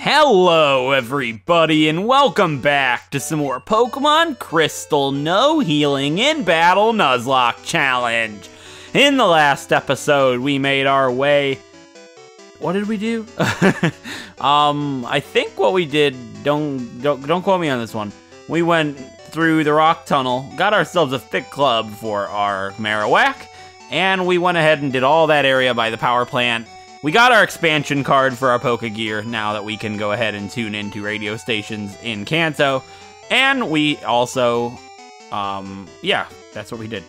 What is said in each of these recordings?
Hello everybody and welcome back to some more Pokemon Crystal No Healing in Battle Nuzlocke Challenge. In the last episode we made our way... What did we do? I think what we did, don't quote me on this one. We went through the rock tunnel, got ourselves a thick club for our Marowak, and we went ahead and did all that area by the power plant. We got our expansion card for our Pokegear now that we can go ahead and tune into radio stations in Kanto. And we also, yeah, that's what we did.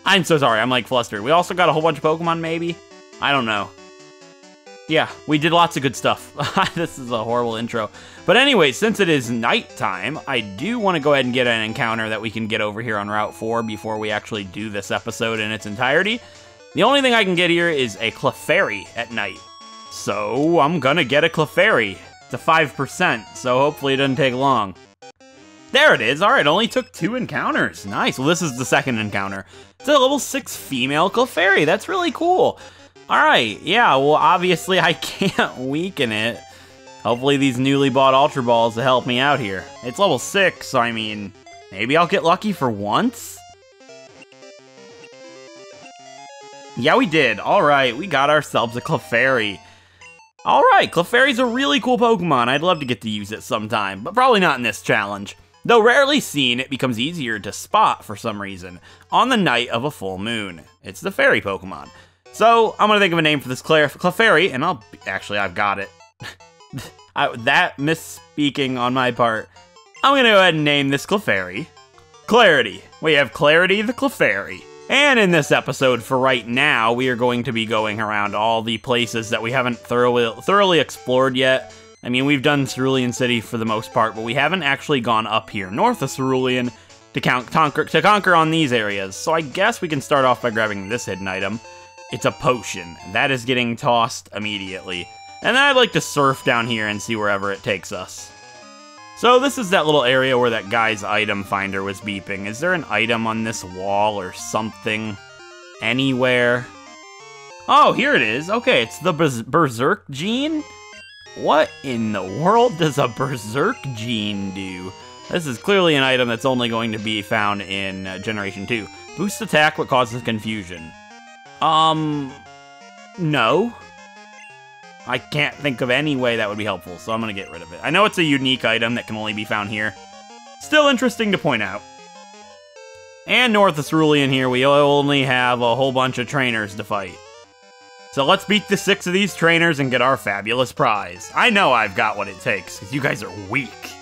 I'm so sorry, I'm like flustered. We also got a whole bunch of Pokemon, maybe? I don't know. Yeah, we did lots of good stuff. This is a horrible intro. But anyway, since it is nighttime, I do want to go ahead and get an encounter that we can get over here on Route 4 before we actually do this episode in its entirety. The only thing I can get here is a CLEFAIRY at night. So I'm gonna get a CLEFAIRY. It's a 5%, so hopefully it doesn't take long. There it is. Alright, only took 2 encounters. Nice. Well, this is the second encounter. It's a level 6 female CLEFAIRY. That's really cool. Alright, yeah, well, obviously I can't weaken it. Hopefully these newly bought Ultra Balls will help me out here. It's level 6, so I mean, maybe I'll get lucky for once? Yeah, we did. Alright, we got ourselves a CLEFAIRY. Alright, CLEFAIRY's a really cool Pokemon. I'd love to get to use it sometime, but probably not in this challenge. Though rarely seen, it becomes easier to spot for some reason on the night of a full moon. It's the fairy Pokemon. So, I'm gonna think of a name for this CLEFAIRY, and I've got it. That misspeaking on my part. I'm gonna go ahead and name this CLEFAIRY Clarity. We have Clarity the CLEFAIRY. And in this episode, for right now, we are going to be going around all the places that we haven't thoroughly explored yet. I mean, we've done Cerulean City for the most part, but we haven't actually gone up here north of Cerulean to conquer on these areas. So I guess we can start off by grabbing this hidden item. It's a potion. That is getting tossed immediately. And then I'd like to surf down here and see wherever it takes us. So this is that little area where that guy's item finder was beeping. Is there an item on this wall or something? Anywhere? Oh, here it is. Okay, it's the Berserk Gene? What in the world does a Berserk Gene do? This is clearly an item that's only going to be found in Generation 2. Boost attack but causes confusion. No. I can't think of any way that would be helpful, so I'm gonna get rid of it. I know it's a unique item that can only be found here. Still interesting to point out. And north of Cerulean here, we only have a whole bunch of trainers to fight. So let's beat the 6 of these trainers and get our fabulous prize. I know I've got what it takes, because you guys are weak.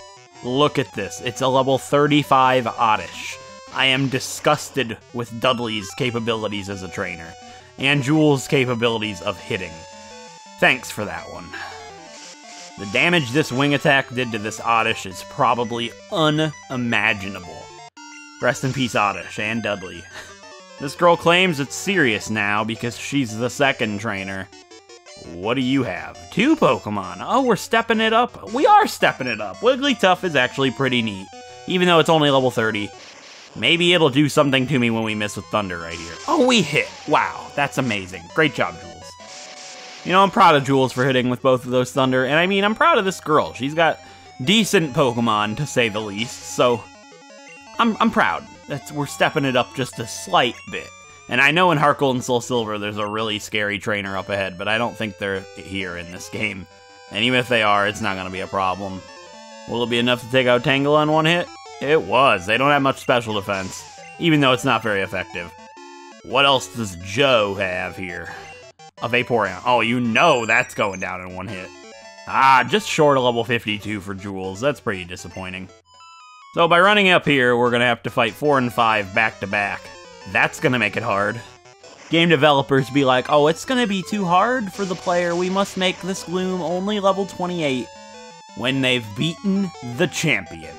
Look at this. It's a level 35 Oddish. I am disgusted with Dudley's capabilities as a trainer, and Jules' capabilities of hitting. Thanks for that one. The damage this wing attack did to this Oddish is probably unimaginable. Rest in peace, Oddish and Dudley. This girl claims it's serious now because she's the second trainer. What do you have? 2 Pokemon. Oh, we're stepping it up. We are stepping it up. Wigglytuff is actually pretty neat, even though it's only level 30. Maybe it'll do something to me when we miss with Thunder right here. Oh, we hit. Wow, that's amazing. Great job, Jules. You know, I'm proud of Jules for hitting with both of those Thunder, and I mean, I'm proud of this girl. She's got decent Pokemon, to say the least, so I'm proud. We're stepping it up just a slight bit. And I know in Heart Gold and Soul Silver there's a really scary trainer up ahead, but I don't think they're here in this game. And even if they are, it's not going to be a problem. Will it be enough to take out Tangela in one hit? It was. They don't have much special defense, even though it's not very effective. What else does Joe have here? A Vaporeon. Oh, you know that's going down in one hit. Ah, just short of level 52 for Jules. That's pretty disappointing. So by running up here, we're going to have to fight 4 and 5 back to back. That's going to make it hard. Game developers be like, oh, it's going to be too hard for the player. We must make this Gloom only level 28 when they've beaten the champion.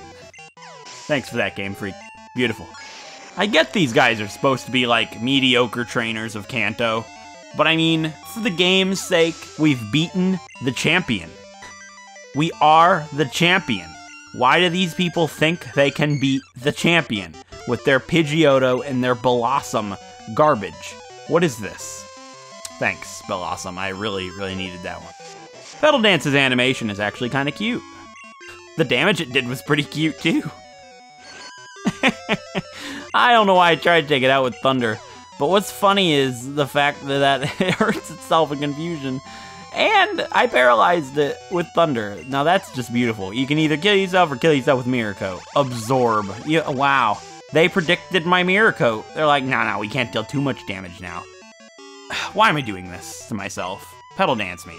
Thanks for that, Game Freak. Beautiful. I get these guys are supposed to be like mediocre trainers of Kanto. But I mean, for the game's sake, we've beaten the champion. We are the champion. Why do these people think they can beat the champion with their Pidgeotto and their Blossom garbage? What is this? Thanks, Blossom. I really needed that one. Petal Dance's animation is actually kind of cute. The damage it did was pretty cute too. I don't know why I tried to take it out with Thunder, but what's funny is the fact that it hurts itself in confusion. And I paralyzed it with Thunder. Now that's just beautiful. You can either kill yourself or kill yourself with Mirror Coat. Absorb. Yeah, wow. They predicted my Mirror Coat. They're like, no, we can't deal too much damage now. Why am I doing this to myself? Petal Dance me.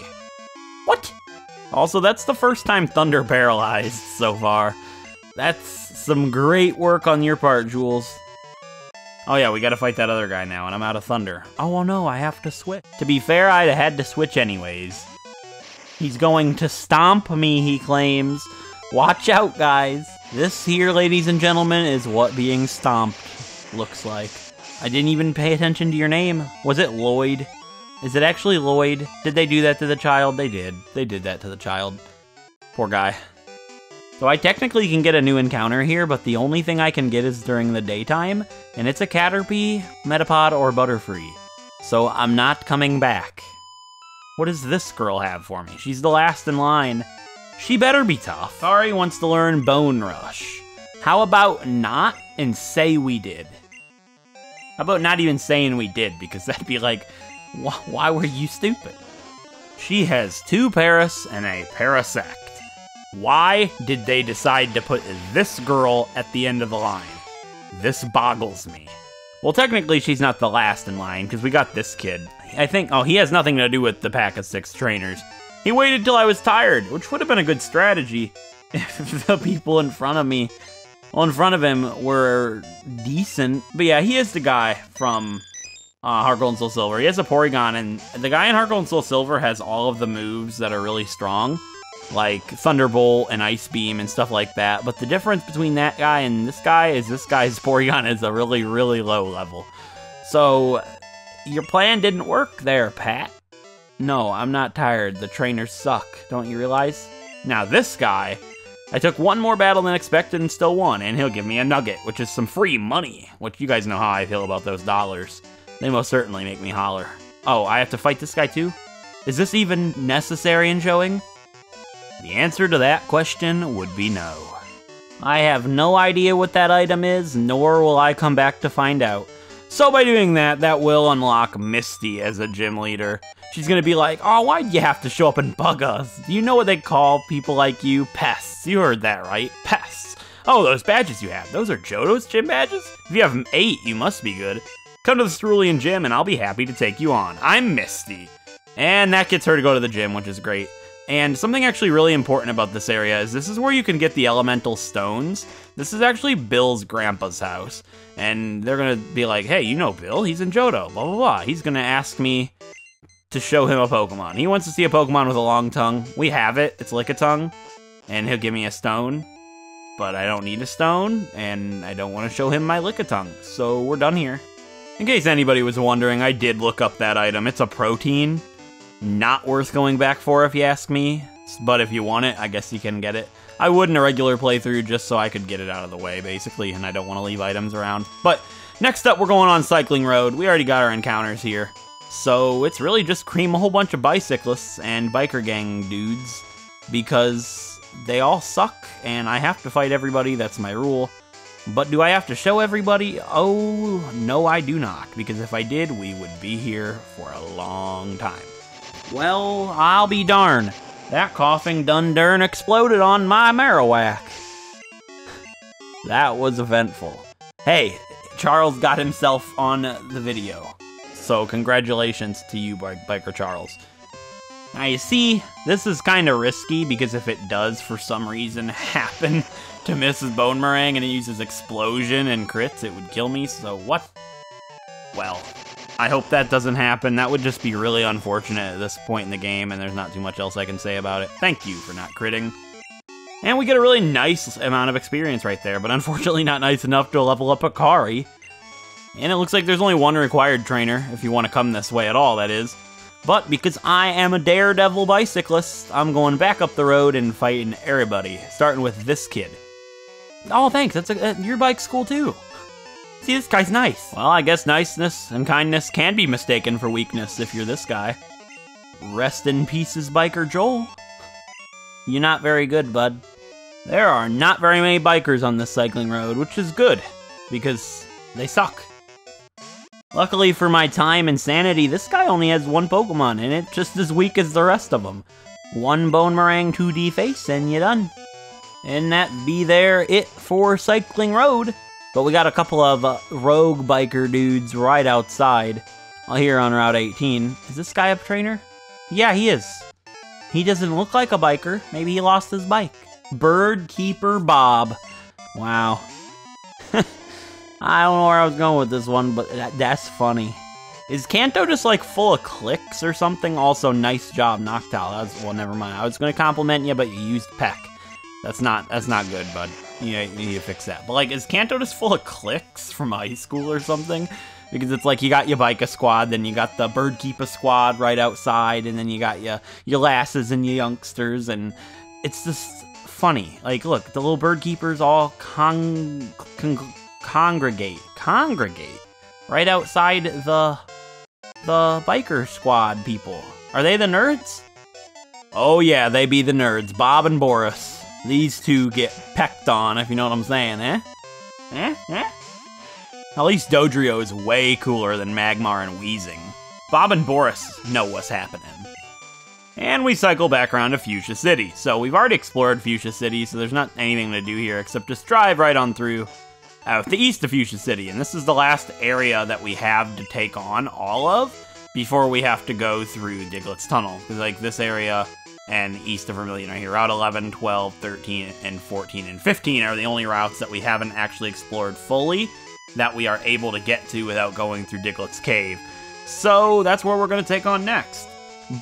What? Also, that's the first time Thunder paralyzed so far. That's some great work on your part, Jules. Oh yeah, we gotta fight that other guy now, and I'm out of Thunder. Oh well, no, I have to switch. To be fair, I'd have had to switch anyways. He's going to stomp me, he claims. Watch out, guys. This here, ladies and gentlemen, is what being stomped looks like. I didn't even pay attention to your name. Was it Lloyd? Is it actually Lloyd? Did they do that to the child? They did. They did that to the child. Poor guy. So I technically can get a new encounter here, but the only thing I can get is during the daytime, and it's a Caterpie, Metapod, or Butterfree. So I'm not coming back. What does this girl have for me? She's the last in line. She better be tough. Kari wants to learn Bone Rush. How about not and say we did? How about not even saying we did, because that'd be like, why were you stupid? She has 2 Paras and a Parasect. Why did they decide to put this girl at the end of the line? This boggles me. Well, technically, she's not the last in line, because we got this kid. I think, oh, he has nothing to do with the pack of 6 trainers. He waited till I was tired, which would have been a good strategy if the people in front of me, well, in front of him, were decent. But yeah, he is the guy from Heart Gold and Soul Silver. He has a Porygon, and the guy in Heart Gold and Soul Silver has all of the moves that are really strong, like Thunderbolt and Ice Beam and stuff like that. But the difference between that guy and this guy is this guy's Porygon is a really, really low level. So, your plan didn't work there, Pat. No, I'm not tired. The trainers suck. Don't you realize? Now, this guy, I took one more battle than expected and still won, and he'll give me a nugget, which is some free money, which you guys know how I feel about those dollars. They most certainly make me holler. Oh, I have to fight this guy too? Is this even necessary in showing? The answer to that question would be no. I have no idea what that item is, nor will I come back to find out. So by doing that, that will unlock Misty as a gym leader. She's gonna be like, oh, why'd you have to show up and bug us? Do you know what they call people like you? Pests. You heard that, right? Pests. Oh, those badges you have. Those are Johto's gym badges? If you have 8, you must be good. Come to the Cerulean Gym and I'll be happy to take you on. I'm Misty. And that gets her to go to the gym, which is great. And something actually really important about this area is this is where you can get the elemental stones. This is actually Bill's grandpa's house. And they're gonna be like, hey, you know Bill, he's in Johto, blah, blah, blah. He's gonna ask me to show him a Pokemon. He wants to see a Pokemon with a long tongue. We have it, it's Lickitung. And he'll give me a stone. But I don't need a stone, and I don't want to show him my Lickitung. So we're done here. In case anybody was wondering, I did look up that item. It's a protein. Not worth going back for if you ask me, but if you want it, I guess you can get it. I would in a regular playthrough just so I could get it out of the way, basically, and I don't want to leave items around. But next up, we're going on Cycling Road. We already got our encounters here. So it's really just cream a whole bunch of bicyclists and biker gang dudes, because they all suck, and I have to fight everybody, that's my rule. But do I have to show everybody? Oh, no I do not, because if I did, we would be here for a long time. Well, I'll be darned. That coughing dun-dern exploded on my Marowak. That was eventful. Hey, Charles got himself on the video. So congratulations to you, Biker Charles. Now you see, this is kind of risky because if it does for some reason happen to miss his Bone Meringue and it uses Explosion and crits, it would kill me, so what? Well, I hope that doesn't happen. That would just be really unfortunate at this point in the game, and there's not too much else I can say about it. Thank you for not critting. And we get a really nice amount of experience right there, but unfortunately not nice enough to level up a Kari. And it looks like there's only one required trainer, if you want to come this way at all, that is. But because I am a daredevil bicyclist, I'm going back up the road and fighting everybody, starting with this kid. Oh, thanks, your bike's cool too. See, this guy's nice. Well, I guess niceness and kindness can be mistaken for weakness if you're this guy. Rest in pieces, Biker Joel. You're not very good, bud. There are not very many bikers on this cycling road, which is good, because they suck. Luckily for my time and sanity, this guy only has one Pokemon, and it's just as weak as the rest of them. One Bone Meringue 2D face, and you're done. And that be it for Cycling Road. But we got a couple of rogue biker dudes right outside. Here on Route 18. Is this guy a trainer? Yeah, he is. He doesn't look like a biker. Maybe he lost his bike. Bird Keeper Bob. Wow. I don't know where I was going with this one, but that's funny. Is Kanto just like full of clicks or something? Also, nice job, Noctowl. Well, never mind. I was gonna compliment you, but you used Peck. That's not good, bud. You need to fix that. But like, is Kanto just full of clicks from high school or something? Because it's like you got your Biker squad, then you got the Bird Keeper squad right outside, and then you got your lasses and your youngsters, and it's just funny. Like, look, the little Bird Keepers all congregate right outside the Biker squad people. Are they the nerds? Oh yeah, they be the nerds. Bob and Boris. These two get pecked on, if you know what I'm saying, eh? Eh? At least Dodrio is way cooler than Magmar and Weezing. Bob and Boris know what's happening. And we cycle back around to Fuchsia City. So we've already explored Fuchsia City, so there's not anything to do here except just drive right on through out the east of Fuchsia City. And this is the last area that we have to take on all of before we have to go through Diglett's Tunnel. Because like this area and east of Vermilion right here, Route 11, 12, 13, and 14, and 15 are the only routes that we haven't actually explored fully that we are able to get to without going through Diglett's Cave. So that's where we're going to take on next.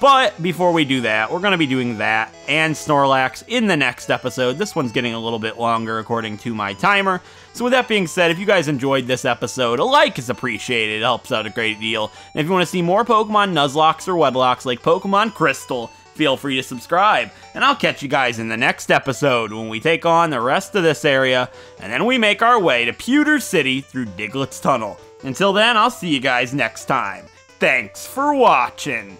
But before we do that, we're going to be doing that and Snorlax in the next episode. This one's getting a little bit longer according to my timer. So with that being said, if you guys enjoyed this episode, a like is appreciated. It helps out a great deal. And if you want to see more Pokemon Nuzlocks or Wedlocks like Pokemon Crystal, feel free to subscribe. And I'll catch you guys in the next episode when we take on the rest of this area, and then we make our way to Pewter City through Diglett's Tunnel. Until then, I'll see you guys next time. Thanks for watching.